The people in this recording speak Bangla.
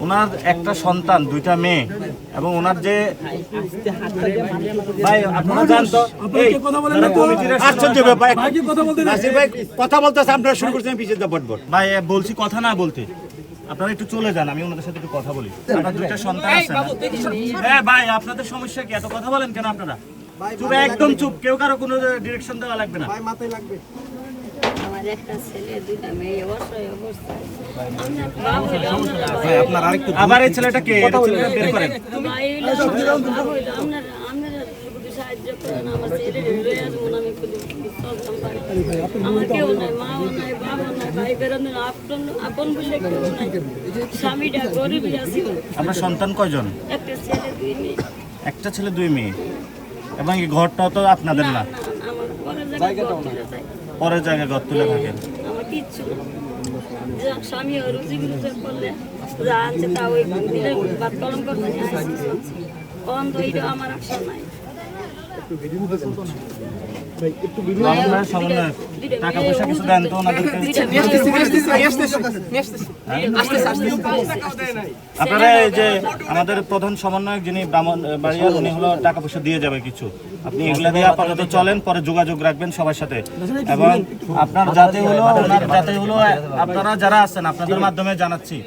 ওনার একটা সন্তান, দুইটা মেয়ে, এবং ওনার যে ভাই আপনারা জান তো এই আশ্চর্য ব্যাপার নাসির ভাই কথা বলতেছে আপনারা শুরু করছেন পিছিয়ে দাও বটবট ভাই বলছি কথা না বলতে, আপনারা একটু চলে যান, আমি ওনাদের সাথে একটু কথা বলি। আপনার দুইটা সন্তান আছে না? হ্যাঁ ভাই, আপনাদের সমস্যা কি? এত কথা বলেন কেন আপনারা? চুপ, একদম চুপ, কেউ কারো কোনো ডিরেকশন দেওয়া লাগবে না। আমার একটা ছেলে দুইটা মেয়ে অসহায় অবস্থায় আপনার আরেকটু আবার এই ছেলেটা কে? এটা ছেলেটা বের করেন। সাহায্য করেন আমার ছেলে লয়ে আসবো আমি চলতাম পারি আমার কেউ নাই মাও নাই বাবা নাই ভাই বেরোনো আপন বলে কেউ নাই স্বামীটা গরিবই আছে আপনার সন্তান কয়জন? একটা ছেলে দুই মেয়ে একটা ছেলে দুই মেয়ে, এবং এই ঘরটাও তো আপনাদের না, আমার পরের জায়গায় ঘর তুলে যায় পরের জায়গায় ঘর তুলে থাকেন। আমার কিচ্ছু না যা স্বামী রুজি রুজি করলে যা আনছে তা ওই দিলে ভাত কলম করতে নিয়ে আসছে অন্ধ এইটা আমার আশা নাই আপনারা সমন্বয় টাকা পয়সা কিছু দেন তো ওনাদেরকে। আপনারা এই যে আমাদের প্রধান সমন্বয়ক যিনি ব্রাহ্মণবাড়িয়ার, উনি হলো টাকা পয়সা দিয়ে যাবে কিছু, আপনি এগুলা দিয়ে আপাতত চলেন, পরে যোগাযোগ রাখবেন সবার সাথে। এবং আপনার যাতে হলো ওনার যাতে হলো আপনারা যারা আছেন আপনাদের মাধ্যমে জানাচ্ছি,